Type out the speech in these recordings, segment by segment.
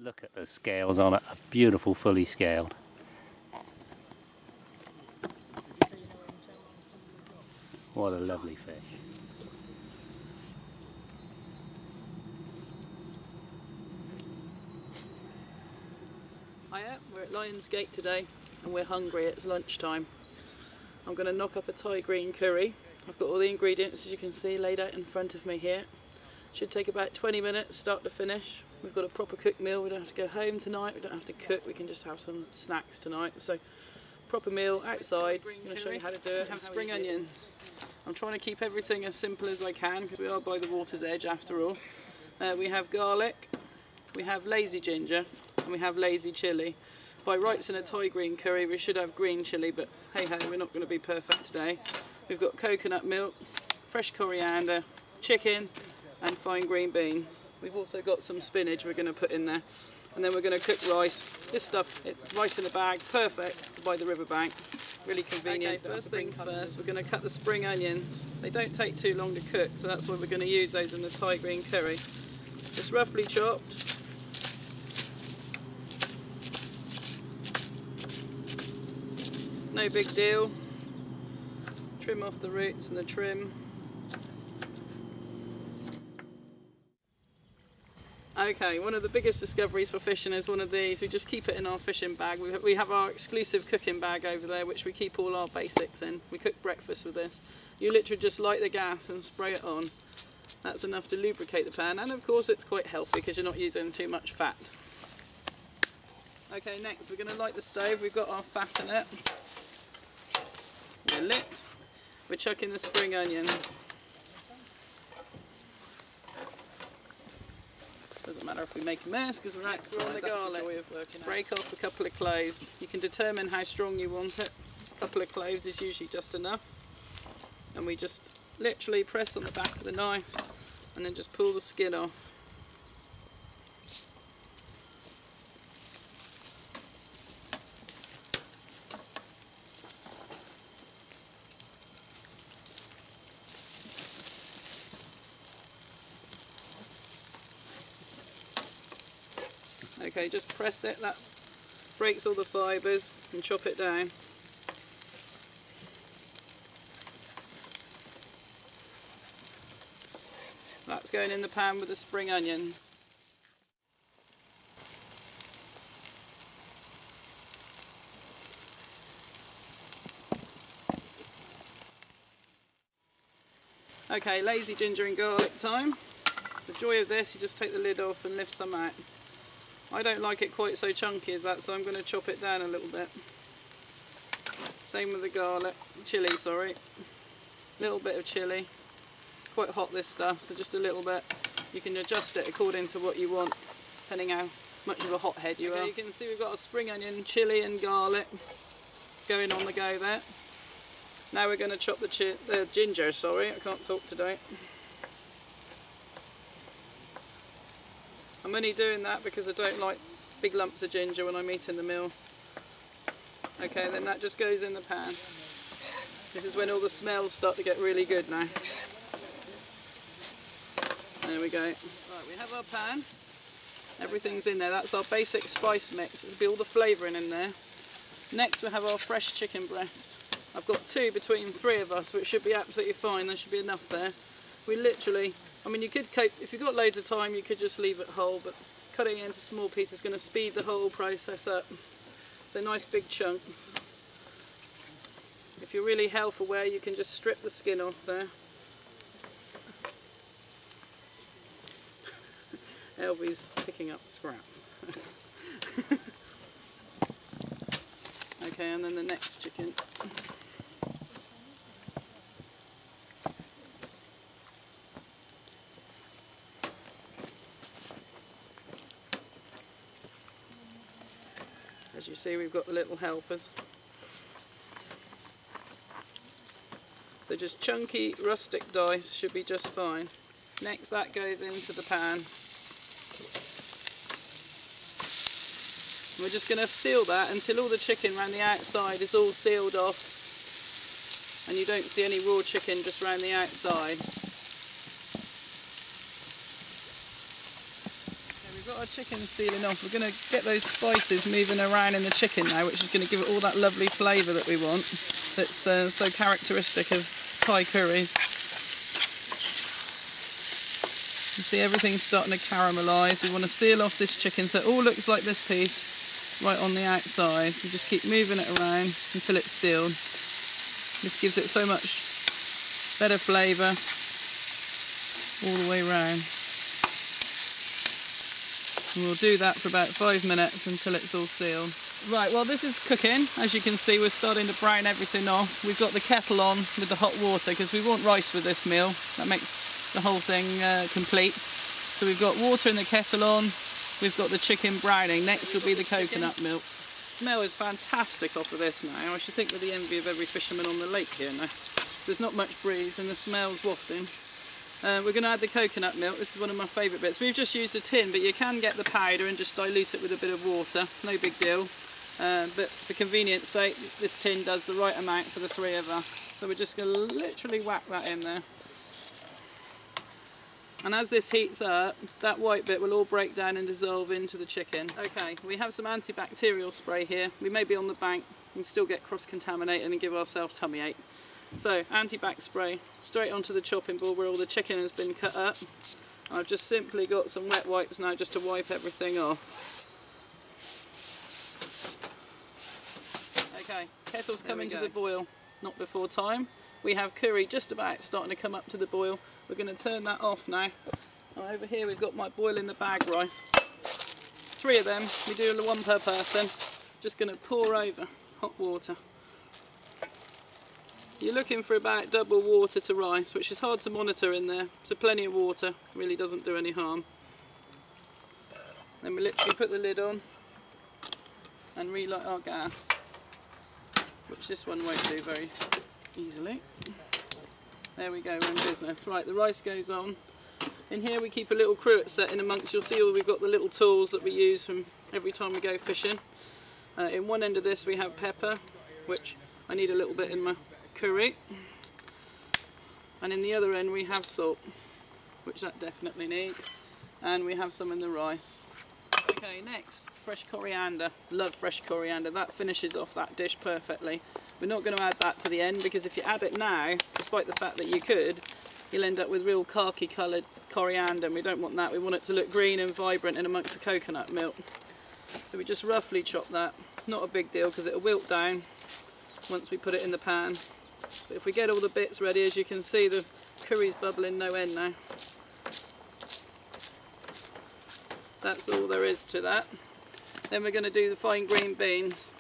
Look at the scales on it, a beautiful fully scaled. What a lovely fish. Hiya, we're at Lion's Gate today and we're hungry, it's lunchtime. I'm going to knock up a Thai green curry. I've got all the ingredients, as you can see, laid out in front of me here. Should take about 20 minutes start to finish. We've got a proper cooked meal, we don't have to go home tonight, we don't have to cook, we can just have some snacks tonight. So proper meal outside. I'm going to show you how to do it. Have spring onions. I'm trying to keep everything as simple as I can because we are by the water's edge after all. We have garlic, we have lazy ginger, and we have lazy chilli. By rights in a Thai green curry we should have green chilli, but hey ho, we're not going to be perfect today. We've got coconut milk, fresh coriander, chicken and fine green beans. We've also got some spinach we're going to put in there. And then we're going to cook rice. This stuff, rice in a bag, perfect by the riverbank. Really convenient. Okay, first things first, we're going to cut the spring onions. They don't take too long to cook, so that's why we're going to use those in the Thai green curry. Just roughly chopped. No big deal. Trim off the roots and the trim. Okay, one of the biggest discoveries for fishing is one of these. We just keep it in our fishing bag. We have our exclusive cooking bag over there, which we keep all our basics in. We cook breakfast with this. You literally just light the gas and spray it on. That's enough to lubricate the pan, and of course it's quite healthy because you're not using too much fat. Okay, next we're going to light the stove. We've got our fat in it. We're lit. We're chucking the spring onions. Doesn't matter if we make a mess because we're outside. We're on the garlic. Break off a couple of cloves. You can determine how strong you want it. A couple of cloves is usually just enough. And we just literally press on the back of the knife and then just pull the skin off. Okay, just press it, that breaks all the fibres, and chop it down. That's going in the pan with the spring onions. Okay, lazy ginger and garlic time. The joy of this, you just take the lid off and lift some out. I don't like it quite so chunky as that, so I'm going to chop it down a little bit. Same with the garlic, chilli, sorry. A little bit of chilli. It's quite hot, this stuff, so just a little bit. You can adjust it according to what you want, depending how much of a hothead you are. You can see we've got a spring onion, chilli and garlic going on the go there. Now we're going to chop the ginger, sorry, I can't talk today. I'm only doing that because I don't like big lumps of ginger when I'm eating the meal. Okay, then that just goes in the pan. This is when all the smells start to get really good now. There we go. Right, we have our pan. Everything's in there. That's our basic spice mix. There'll be all the flavouring in there. Next we have our fresh chicken breast. I've got 2 between 3 of us, which should be absolutely fine. There should be enough there. We literally, I mean, you could coat, if you've got loads of time, you could just leave it whole, but cutting it into small pieces is going to speed the whole process up. So nice big chunks. If you're really health aware, you can just strip the skin off there. Elvie's picking up scraps. Okay, and then the next chicken. As you see, we've got the little helpers. So just chunky rustic dice should be just fine. Next that goes into the pan. We're just going to seal that until all the chicken around the outside is all sealed off and you don't see any raw chicken just around the outside. Okay, we've got got our chicken sealing off. We're going to get those spices moving around in the chicken now, which is going to give it all that lovely flavour that we want, that's so characteristic of Thai curries. You see everything's starting to caramelise. We want to seal off this chicken so it all looks like this piece right on the outside. So just keep moving it around until it's sealed. This gives it so much better flavour all the way around. And we'll do that for about 5 minutes until it's all sealed. Right, well this is cooking. As you can see, we're starting to brown everything off. We've got the kettle on with the hot water because we want rice with this meal. That makes the whole thing complete. So we've got water in the kettle on, we've got the chicken browning. Next will be the coconut milk. Smell is fantastic off of this now. I should think we're the envy of every fisherman on the lake here now. So there's not much breeze and the smell's wafting. We're going to add the coconut milk. This is one of my favourite bits. We've just used a tin, but you can get the powder and just dilute it with a bit of water. No big deal. But for convenience sake, this tin does the right amount for the 3 of us. So we're just going to literally whack that in there. And as this heats up, that white bit will all break down and dissolve into the chicken. Okay, we have some antibacterial spray here. We may be on the bank and still get cross-contaminated and give ourselves tummy ache. So, anti-bac spray straight onto the chopping board where all the chicken has been cut up. I've just simply got some wet wipes now just to wipe everything off. Okay, kettle's coming to the boil, not before time. We have curry just about starting to come up to the boil. We're going to turn that off now. And over here we've got my boil in the bag rice. 3 of them, we do 1 per person. Just going to pour over hot water. You're looking for about double water to rice, which is hard to monitor in there. So plenty of water, really doesn't do any harm. Then we literally put the lid on and relight our gas, which this one won't do very easily. There we go, we're in business. Right, the rice goes on. In here we keep a little cruet set in amongst. You'll see we've got the little tools that we use from every time we go fishing. In one end of this we have pepper, which I need a little bit in my curry. And in the other end we have salt, which that definitely needs. And we have some in the rice. Okay, next, fresh coriander. Love fresh coriander. That finishes off that dish perfectly. We're not going to add that to the end because if you add it now, despite the fact that you could, you'll end up with real khaki coloured coriander, and we don't want that. We want it to look green and vibrant in amongst the coconut milk. So we just roughly chop that. It's not a big deal because it'll wilt down once we put it in the pan. But if we get all the bits ready, as you can see, the curry's bubbling no end now. That's all there is to that. Then we're going to do the fine green beans.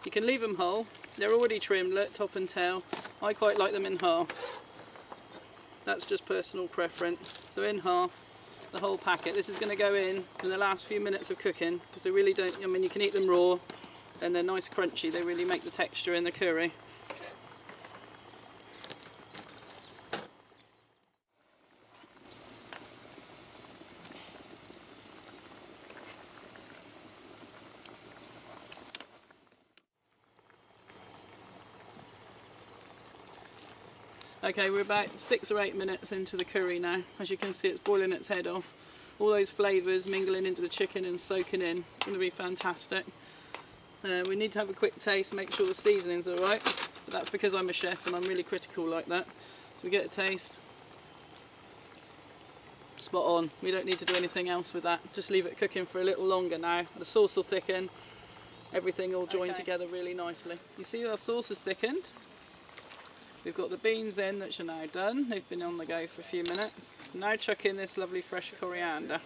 You can leave them whole. They're already trimmed, look, top and tail. I quite like them in half. That's just personal preference. So in half, the whole packet. This is going to go in the last few minutes of cooking because they really don't, I mean, you can eat them raw and they're nice crunchy. They really make the texture in the curry. Okay, we're about 6 or 8 minutes into the curry now. As you can see, it's boiling its head off. All those flavours mingling into the chicken and soaking in. It's going to be fantastic. We need to have a quick taste, make sure the seasoning's alright. But that's because I'm a chef and I'm really critical like that. So we get a taste. Spot on. We don't need to do anything else with that. Just leave it cooking for a little longer now. The sauce will thicken. Everything all joined together really nicely. You see our sauce has thickened. We've got the beans in, which are now done. They've been on the go for a few minutes. Now chuck in this lovely fresh coriander.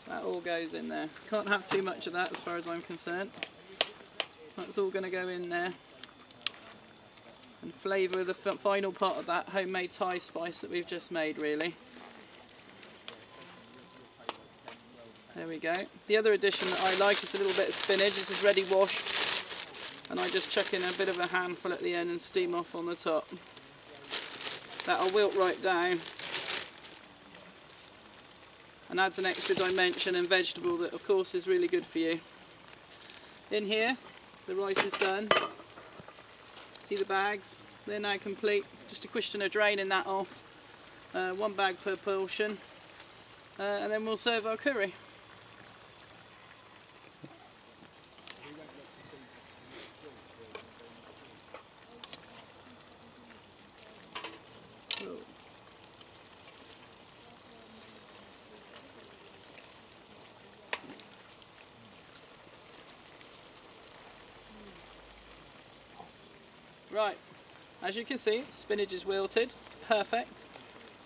That all goes in there. Can't have too much of that as far as I'm concerned. That's all going to go in there. And flavour the final part of that homemade Thai spice that we've just made, really. There we go. The other addition that I like is a little bit of spinach. This is ready washed. And I just chuck in a bit of a handful at the end and steam off on the top. That'll wilt right down and adds an extra dimension and vegetable that of course is really good for you. In here the rice is done. See the bags? They're now complete. It's just a question of draining that off. 1 bag per portion. and then we'll serve our curry. Right, as you can see, spinach is wilted, it's perfect.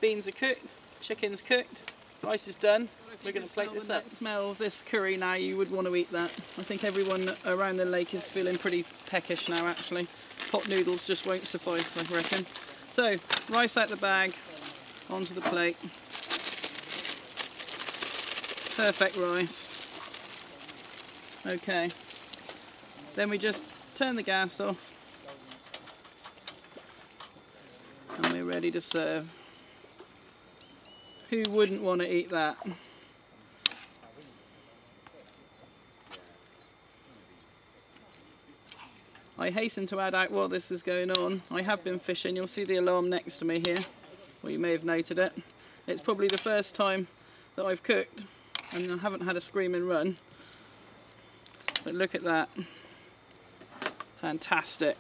Beans are cooked, chicken's cooked, rice is done. We're going to plate this up. Smell of this curry now, you would want to eat that. I think everyone around the lake is feeling pretty peckish now actually. Hot noodles just won't suffice, I reckon. So, rice out the bag, onto the plate. Perfect rice. Okay, then we just turn the gas off. And we're ready to serve. Who wouldn't want to eat that? I hasten to add out while this is going on, I have been fishing. You'll see the alarm next to me here, or you may have noted it. It's probably the first time that I've cooked and I haven't had a screaming run. But look at that. Fantastic.